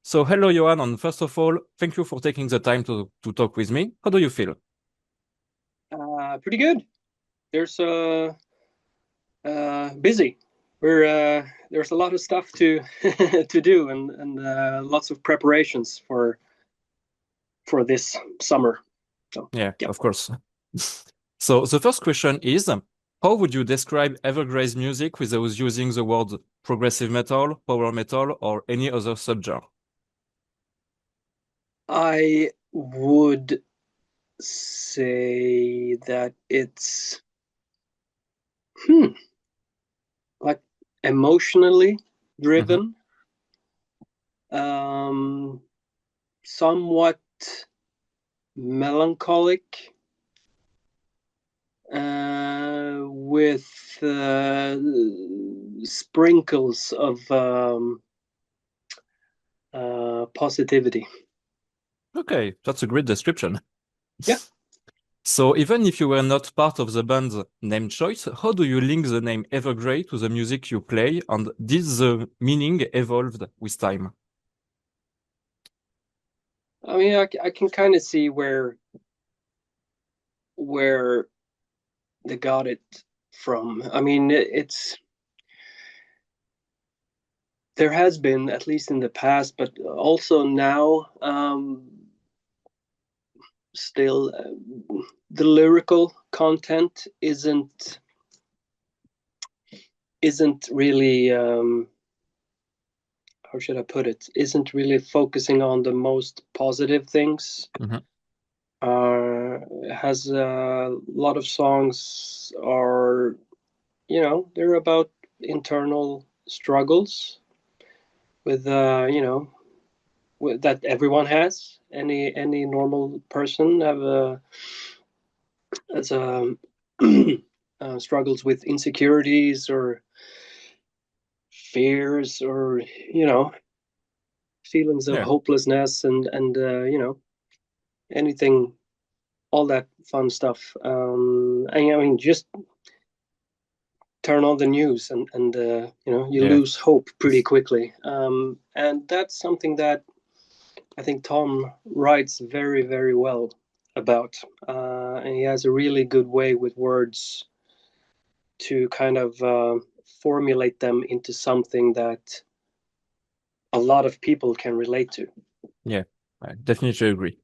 So hello, Johan, and first of all, thank you for taking the time to talk with me. How do you feel? Pretty good. There's busy. There's a lot of stuff to to do and lots of preparations for this summer. So Yeah, yeah. of course. So the first question is, how would you describe Evergrey's music without using the word progressive metal, power metal, or any other subgenre? I would say that it's like emotionally Hmm. driven, um, somewhat melancholic, with sprinkles of positivity. Okay, that's a great description. Yeah. So even if you were not part of the band's name choice, how do you link the name Evergrey to the music you play, and did the meaning evolved with time? I mean, I can kind of see where they got it from. I mean, it's there has been, at least in the past, but also now, still, the lyrical content isn't really, how should I put it? Isn't really focusing on the most positive things. Mhm. Has a lot of songs are, they're about internal struggles with, that everyone has. Any normal person have a as a struggles with insecurities or fears or feelings of Yeah, hopelessness and anything, all that fun stuff. And I mean, just turn on the news and you yeah, lose hope pretty quickly. And that's something that I think Tom writes very, very well about. And he has a really good way with words to kind of formulate them into something that a lot of people can relate to. yeah. I definitely agree.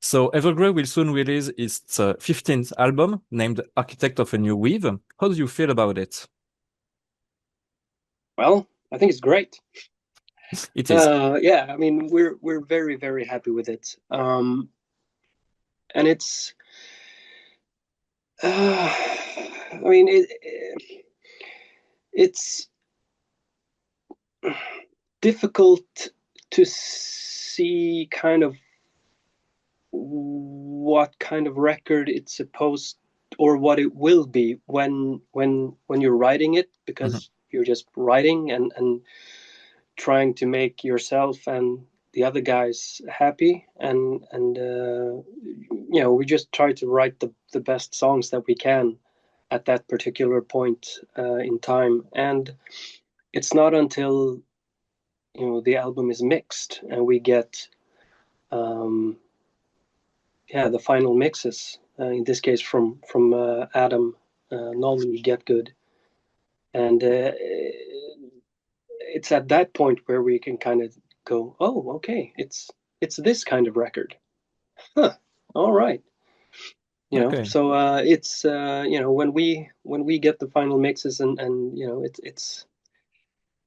So Evergrey will soon release its 15th album named Architect of a New Weave. How do you feel about it? Well, I think it's great. It is. Yeah, I mean, we're very, very happy with it. And I mean, it's difficult to see kind of what kind of record it's supposed or what it will be when you're writing it, Mhm. because you're just writing and trying to make yourself and the other guys happy and we just try to write the best songs that we can at that particular point in time. And it's not until the album is mixed and we get um, the final mixes, in this case from Adam Nolan Get Good, and it's at that point where we can kind of go, oh, okay, it's this kind of record, huh? All right, Okay. so it's when we get the final mixes and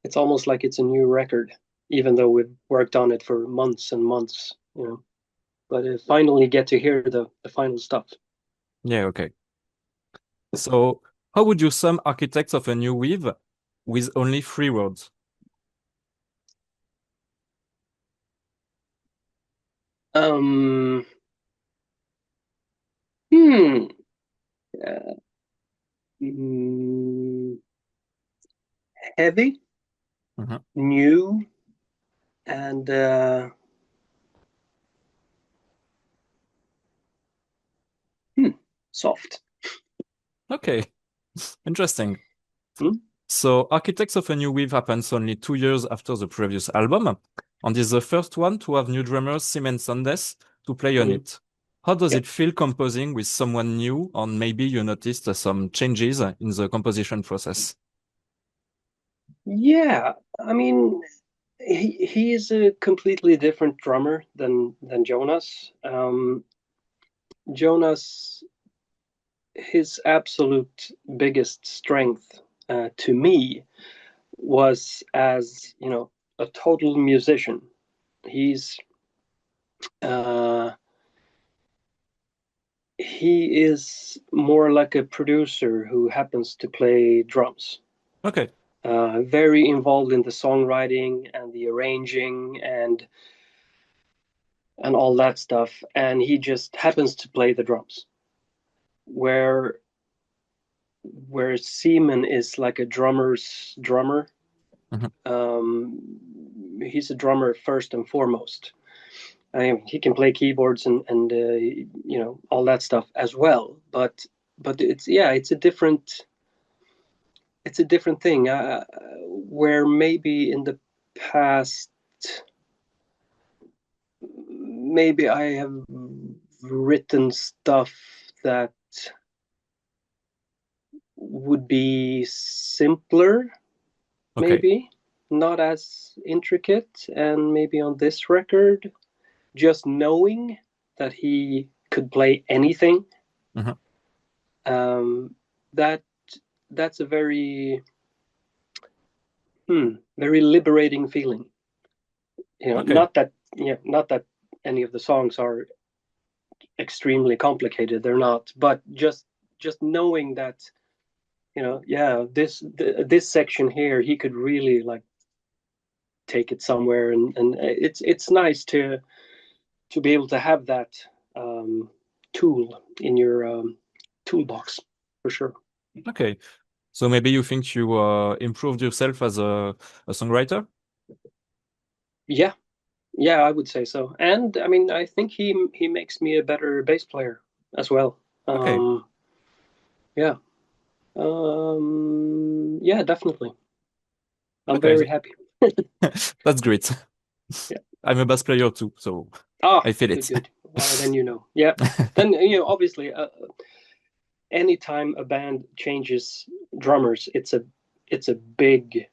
it's almost like it's a new record, even though we've worked on it for months and months. But finally get to hear the final stuff. Yeah, okay. So how would you sum Architects of a New Weave with only three words? Um, hmm. Uh, mm, Heavy, Mhm. new, and soft. Okay, interesting. Hmm? So Architects of a New Weave happens only 2 years after the previous album. and is the first one to have new drummers Simon Sandes to play on Mhm. it. How does Yeah. it feel composing with someone new, and maybe you noticed some changes in the composition process? Yeah, I mean, he is a completely different drummer than Jonas. Jonas, his absolute biggest strength to me was as, a total musician. He's uh, he is more like a producer who happens to play drums. Okay. Very involved in the songwriting and the arranging and all that stuff, and he just happens to play the drums. Where Seaman is like a drummer's drummer. Mhm. He's a drummer first and foremost. I mean, he can play keyboards and all that stuff as well. But it's a different thing. Where maybe in the past, maybe I have written stuff that would be simpler, Okay. maybe not as intricate, and maybe on this record, just knowing that he could play anything, Mhm. um, that that's a very liberating feeling. Okay. Not that any of the songs are extremely complicated. They're not, but just knowing that, yeah, this section here, he could really like take it somewhere, and it's nice to be able to have that um, tool in your toolbox for sure. Okay. So maybe you think you improved yourself as a songwriter? Yeah, yeah, I would say so. And I mean, I think he makes me a better bass player as well. Okay. Yeah, yeah, definitely. I'm Okay. very happy. That's great. Yeah. I'm a bass player too, so Ah, I feel good, it. good. Well, then yeah. Then obviously, anytime a band changes drummers, it's a big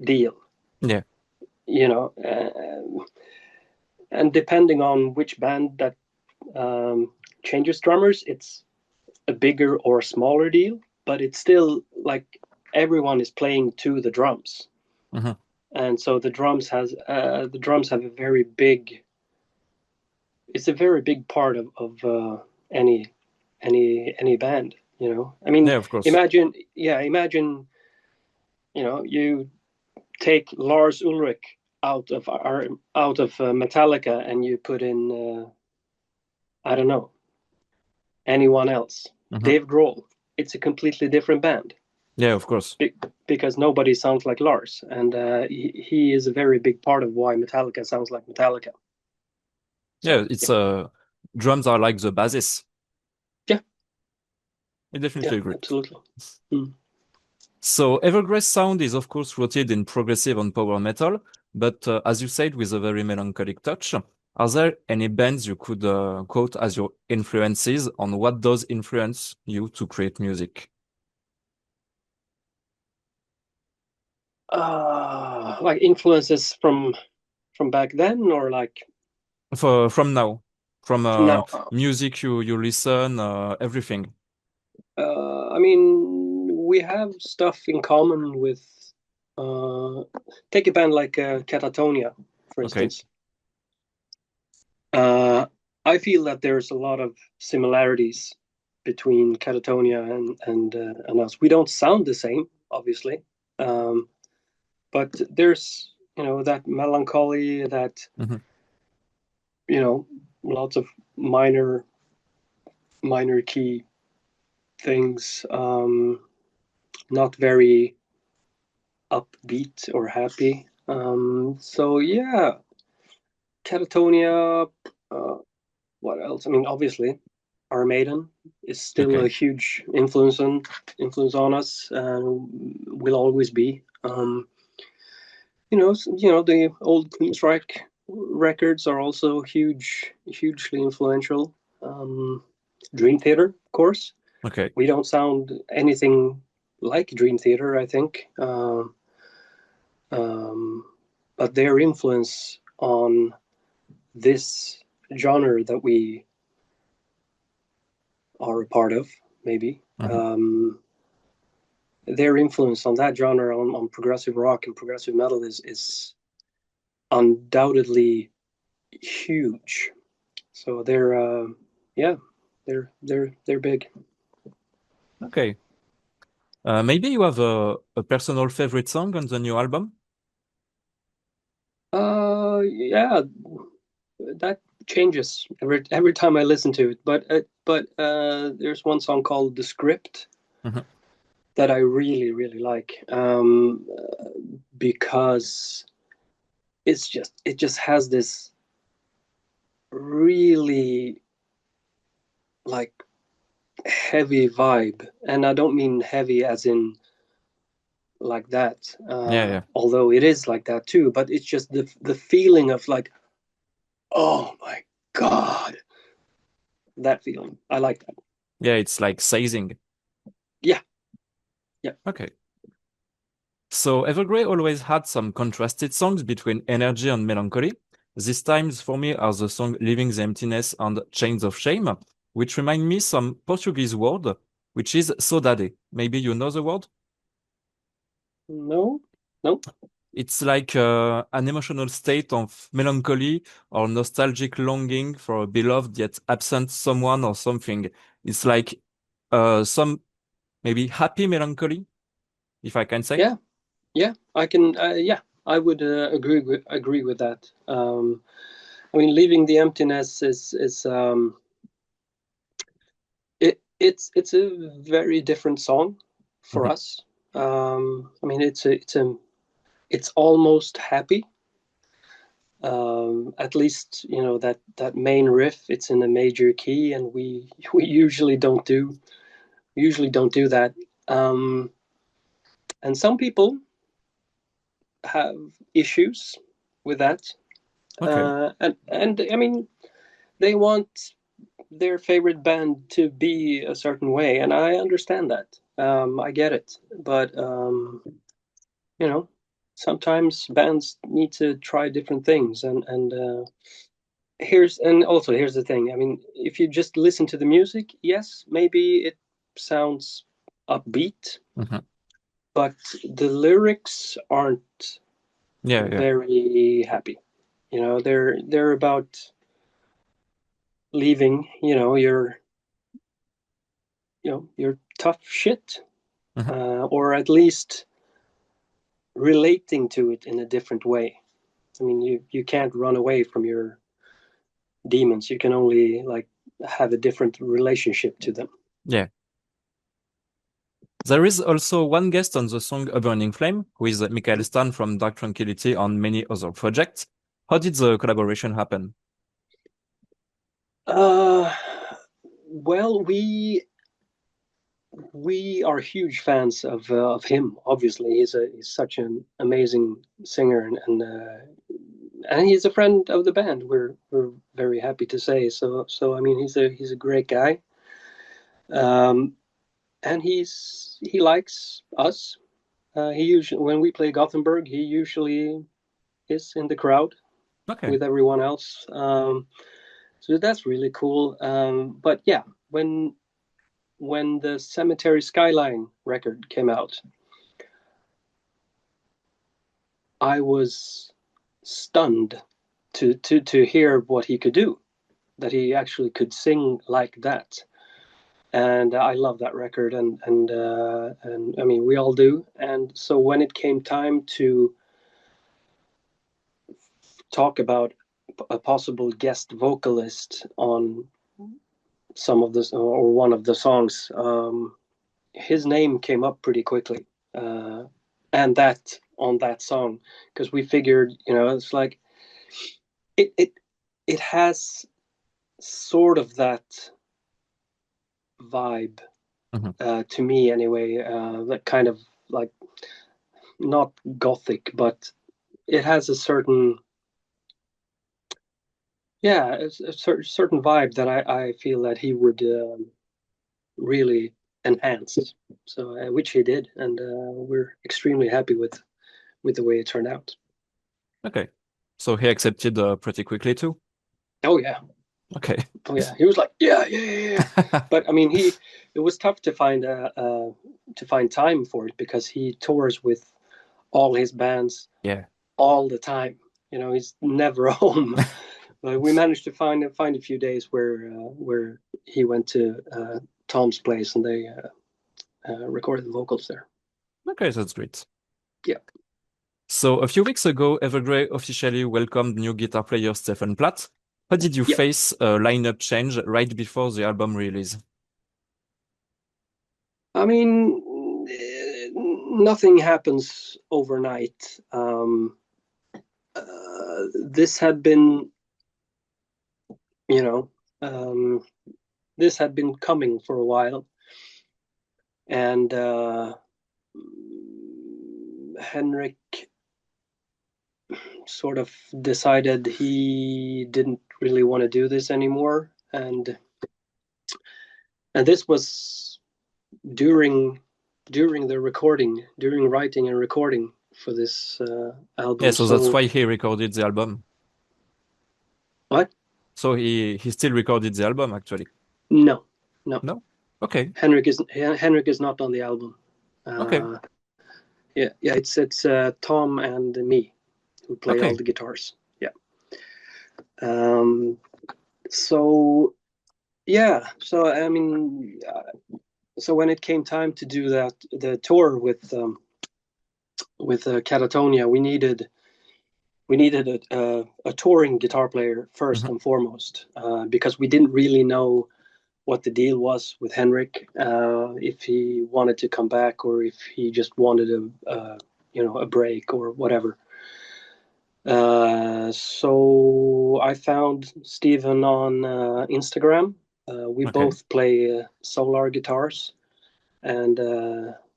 deal. Yeah. You know, and depending on which band that changes drummers, it's a bigger or smaller deal, but it's still like everyone is playing to the drums, Mhm. and so the drums have a very big. It's a very big part of any any band. I mean, Yeah, of course. imagine you take Lars Ulrich out of Metallica and you put in I don't know, anyone else. Mhm. Dave Grohl. It's a completely different band Yeah, of course. because nobody sounds like Lars, and he is a very big part of why Metallica sounds like Metallica. Yeah, So it's yeah, drums are like the basis. yeah, I yeah, definitely agree. absolutely. Mm. So Evergrey's sound is of course rooted in progressive and power metal, but as you said, with a very melancholic touch. Are there any bands you could quote as your influences on what does influence you to create music? Like influences from back then, or like From now, from from now. music you listen, everything. I mean, we have stuff in common with. Take a band like Catatonia, for Okay. instance. Uh, I feel that there's a lot of similarities between Catatonia and us. We don't sound the same, obviously, um, but there's that melancholy, that Hmm. you know lots of minor key things, not very upbeat or happy. So yeah, Catatonia. Uh, what else? I mean, obviously, Iron Maiden is still a Okay. huge influence on us, and will always be. the old Queensryche records are also hugely influential. Dream Theater, of course. Okay. We don't sound anything like Dream Theater, I think. Um, but their influence on this genre that we are a part of, maybe, Mhm. their influence on that genre, on progressive rock and progressive metal, is undoubtedly huge. So yeah, they're big. Okay. Maybe you have a personal favorite song on the new album? Yeah, that changes every time I listen to it. But there's one song called "The Script" Mhm. that I really like, because it just has this really like heavy vibe, and I don't mean heavy as in like that, Yeah, yeah. although it is like that too. But it's just the feeling of like, oh my god, that feeling. I like that. Yeah, it's like sizing. Yeah, yeah. Okay. So Evergrey always had some contrasted songs between energy and melancholy. These times for me are the song Living the Emptiness and Chains of Shame, which remind me some Portuguese word, which is saudade. Maybe you know the word? No, no. It's like an emotional state of melancholy or nostalgic longing for a beloved yet absent someone or something. It's like some maybe happy melancholy, if I can say. Yeah, yeah. I can. Yeah, I would agree with that. I mean, leaving the emptiness is it's a very different song for Mhm. us. I mean, it's almost happy. At least that main riff. It's in a major key, and we usually don't do that. Um, and some people have issues with that, Okay. and I mean, they want their favorite band to be a certain way, and I understand that. I get it, but you know, sometimes bands need to try different things, and here's the thing. I mean, if you just listen to the music, yes, maybe it sounds upbeat, Mhm. but the lyrics aren't Yeah, yeah. very happy. They're about leaving, your tough shit, Mhm. or at least relating to it in a different way. I mean, you can't run away from your demons. You can only like have a different relationship to them. Yeah. There is also one guest on the song A Burning Flame, who is Michael Stan from Dark Tranquillity and many other projects. How did the collaboration happen? Uh, well, we are huge fans of him. Obviously, he's such an amazing singer, and he's a friend of the band. We're very happy to say so. I mean, he's a great guy, um, and he likes us. He usually when we play Gothenburg, he usually is in the crowd Okay. with everyone else. So that's really cool. But yeah, when the Cemetery Skyline record came out, I was stunned to hear what he could do, that he actually could sing like that. And I love that record, and I mean we all do. And so when it came time to talk about a possible guest vocalist on some of the or one of the songs, his name came up pretty quickly, uh, and that on that song, because we figured, it's like it it has sort of that vibe, Mhm. to me anyway, that kind of like not gothic, but it has a certain, yeah, a certain vibe that I feel that he would really enhance. So which he did, and we're extremely happy with the way it turned out. Okay. So he accepted pretty quickly too. Oh yeah, Okay. oh yeah. He was like, yeah, yeah, yeah, yeah. But I mean, it was tough to find time for it because he tours with all his bands Yeah. all the time. You know, he's never home. But we managed to find a few days where he went to Tom's place and they recorded the vocals there. Okay, that's great. Yeah, So a few weeks ago, Evergrey officially welcomed new guitar player Stefan Platt. How did you yeah. face a lineup change right before the album release? I mean, nothing happens overnight. This had been, you know, this had been coming for a while, and Henrik sort of decided he didn't really want to do this anymore, and this was during the recording, during writing and recording for this Yeah, album. so that's So why he recorded the album. what? So he still recorded the album actually. No, no. No? Okay. Henrik is not on the album. Okay. Uh, yeah, yeah. It's Tom and me who play all Okay. the guitars. Yeah. Um, so yeah. So I mean, so when it came time to do the tour with Catatonia, we needed a touring guitar player first Mhm. and foremost because we didn't really know what the deal was with Henrik, if he wanted to come back or if he just wanted a break or whatever. So I found Steven on Instagram. We Okay. both play Solar guitars, and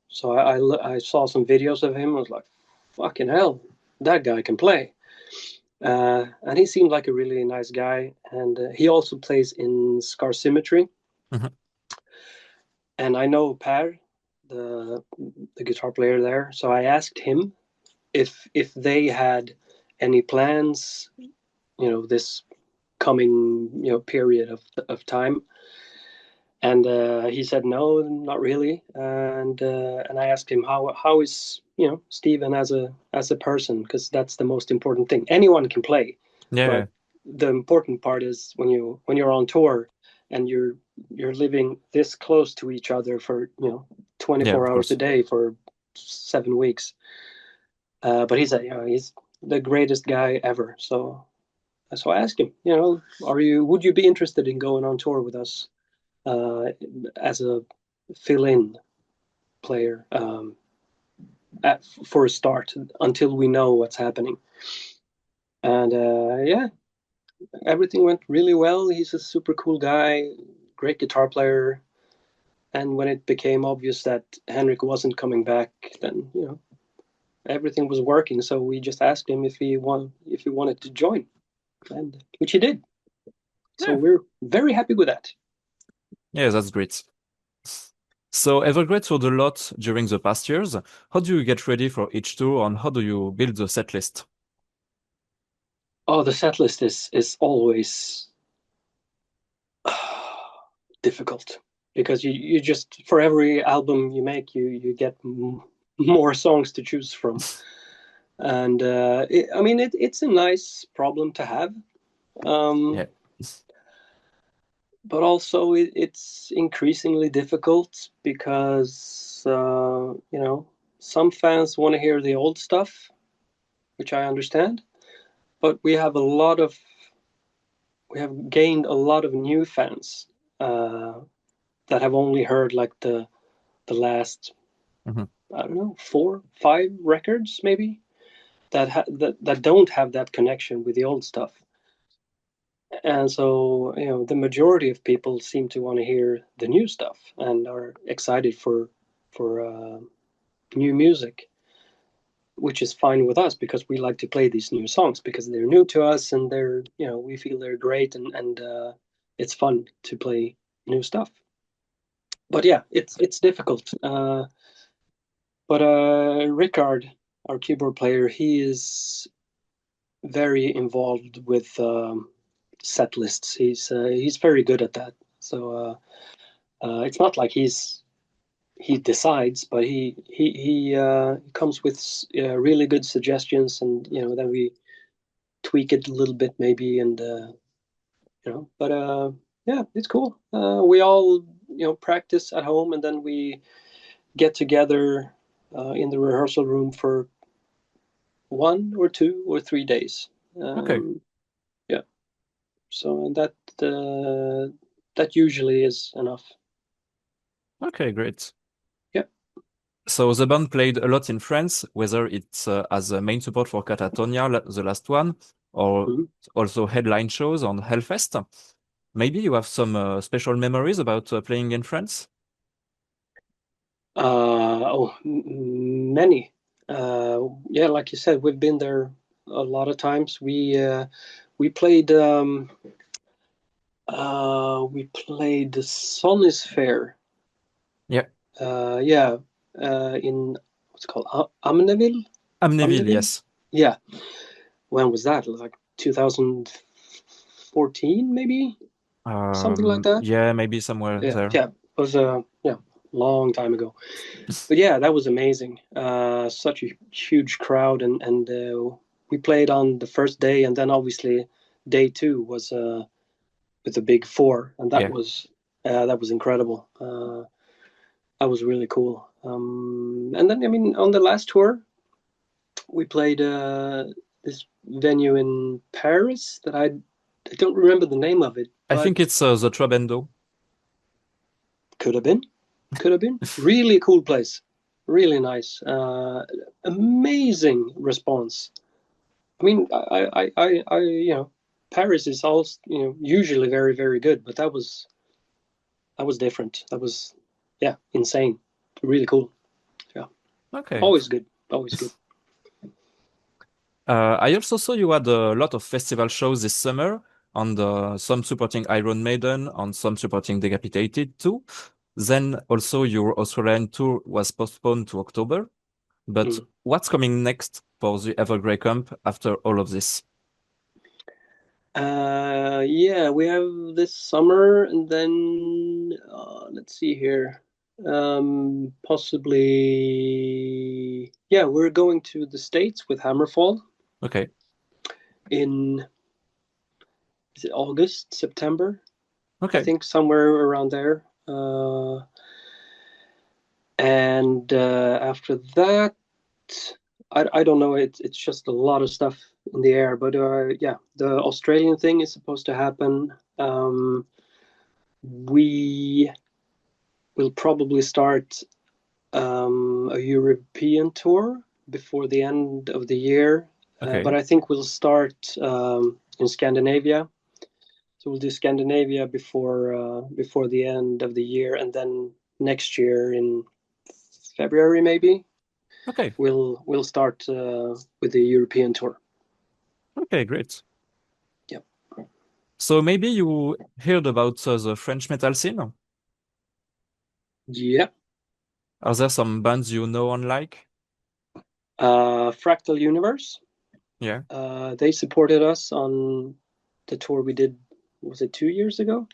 so I saw some videos of him. I was like, "Fucking hell, that guy can play!" And he seemed like a really nice guy. And he also plays in Scar Symmetry. Mhm. And I know Per, the the guitar player there. So I asked him if they had any plans, this coming period of time. And he said no, not really. And I asked him how is Steven as a person, because that's the most important thing. Anyone can play, Yeah. but the important part is when you're on tour and you're living this close to each other for Yeah, 24 of hours a course. day for 7 weeks. But he said he's the greatest guy ever. So I asked him, would you be interested in going on tour with us uh, as a fill-in player, for a start until we know what's happening. And yeah, everything went really well. He's a super cool guy, great guitar player. And when it became obvious that Henrik wasn't coming back, then everything was working. So we just asked him if he wanted to join, and which he did. So Yeah. we're very happy with that. Yeah, that's great. So Evergrey toured a lot during the past years. How do you get ready for each tour and how do you build the set list? Oh, the set list is always difficult because you just, for every album you make, you get more songs to choose from. And I mean it's a nice problem to have, Yeah. but also it's increasingly difficult because some fans want to hear the old stuff, which I understand, but we have gained a lot of new fans uh, that have only heard like the last, Mhm. I don't know, 4, 5 records maybe, that don't have that connection with the old stuff. And so the majority of people seem to want to hear the new stuff and are excited for new music. which is fine with us because we like to play these new songs because they're new to us and they're, we feel they're great and it's fun to play new stuff. But yeah, it's difficult. But Rickard, our keyboard player, he is very involved with set lists. He's very good at that. So it's not like he decides, but he comes with really good suggestions, and then we tweak it a little bit maybe, and But yeah, it's cool. We all practice at home, and then we get together in the rehearsal room for 1 or 2 or 3 days. Okay. Yeah, so that usually is enough. Okay, great. Yeah. So the band played a lot in France, whether it's as a main support for Catatonia, the last one, or Mhm. also headline shows on Hellfest. Maybe you have some special memories about playing in France? Many. Yeah, like you said, we've been there a lot of times. We played the Sun is Fair. Yeah. Yeah, in what's it called, Amneville. Amnéville, Amneville. yes. Yeah. When was that? Like 2014, maybe something like that. Yeah, maybe somewhere Yeah, there. yeah. It was long time ago. But yeah, that was amazing. Such a huge crowd, and we played on the first day, and then obviously day two was with the big four, and Yeah. that was incredible. That was really cool. And then I mean, on the last tour, we played this venue in Paris that I don't remember the name of it, I think but it's the Trabendo. could have been, could have been. Really cool place, really nice, amazing response. I mean, Paris is also, usually very, very good, but that was different. That was, yeah, insane. Really cool. Yeah, Okay. always good, always good. I also saw you had a lot of festival shows this summer, and some supporting Iron Maiden, and some supporting Decapitated too. Then also your Australian tour was postponed to October. But Mm. what's coming next for the Evergrey Camp after all of this? Yeah, we have this summer, and then let's see here. Possibly, yeah, we're going to the States with Hammerfall Okay. in, is it August, September? I Okay. think somewhere around there. And after that, I don't know. It's just a lot of stuff in the air. But yeah, the Australian thing is supposed to happen. We will probably start a European tour before the end of the year. But Okay. I think we'll start in Scandinavia. So we'll do Scandinavia before the end of the year, and then next year in February maybe Okay. we'll start with the European tour. Okay, great. Yep. So maybe you heard about the French metal scene? Yep. Are there some bands you know and like? Fractal Universe. Yeah. They supported us on the tour we did. Was it 2 years ago?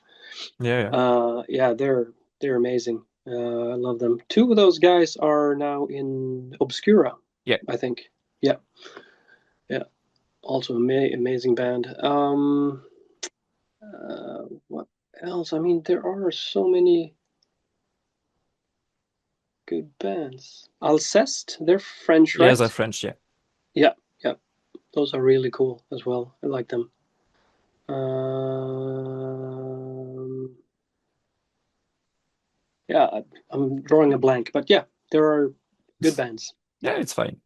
Yeah, yeah. Yeah, they're amazing. I love them. Two of those guys are now in Obscura, Yeah. I think. Yeah, yeah. Also amazing band. What else? I mean, there are so many good bands. Alceste, they're French, Yeah, they're right? French, yeah. Yeah, yeah. Those are really cool as well. I like them. Um, yeah, I'm drawing a blank, but yeah, there are good bands. Yeah, it's fine.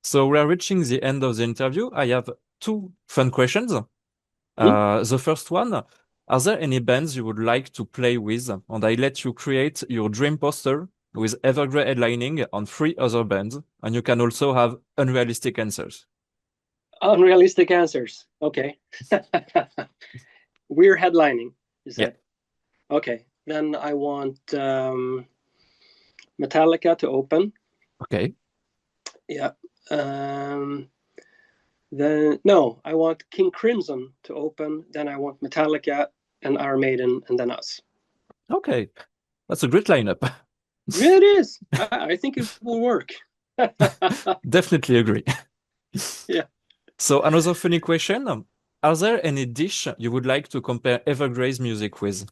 So we are reaching the end of the interview. I have two fun questions. Hmm? The first one, are there any bands you would like to play with? And I let you create your dream poster with Evergrey headlining on 3 other bands, and you can also have unrealistic answers. Unrealistic answers. Okay. We're headlining, you said. Yeah. Okay. Then I want Metallica to open. Okay. Yeah. Then no, I want King Crimson to open. Then I want Metallica and Iron Maiden, and then us. Okay. That's a great lineup. Yeah, it is. I think it will work. Definitely agree. Yeah. So another funny question. Are there any dish you would like to compare Evergrey's music with?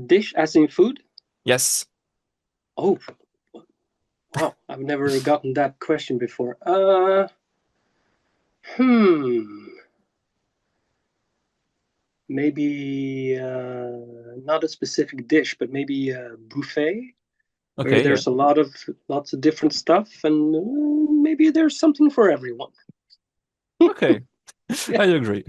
Dish as in food? Yes. Oh, wow. I've never gotten that question before. Maybe not a specific dish, but maybe a buffet where Okay, yeah. there's lots of different stuff, and maybe there's something for everyone. Okay. Yeah. I agree.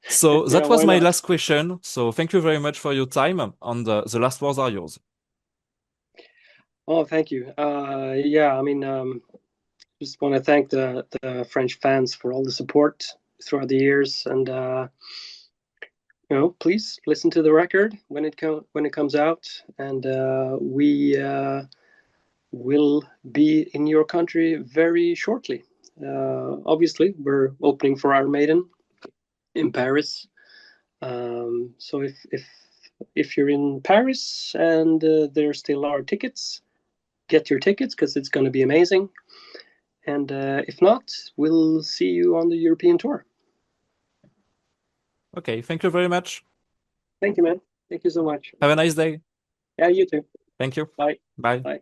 So Yeah, that was why my not? last question. So thank you very much for your time, and the last words are yours. Oh, thank you. Yeah, I mean, just want to thank the French fans for all the support throughout the years, and please listen to the record when it comes out, and we will be in your country very shortly. Obviously, we're opening for Iron Maiden in Paris. So if you're in Paris and there still are tickets, get your tickets because it's going to be amazing. And if not, we'll see you on the European tour. Okay, thank you very much. Thank you, man. Thank you so much. Have a nice day. Yeah, you too. Thank you. Bye. Bye. Bye.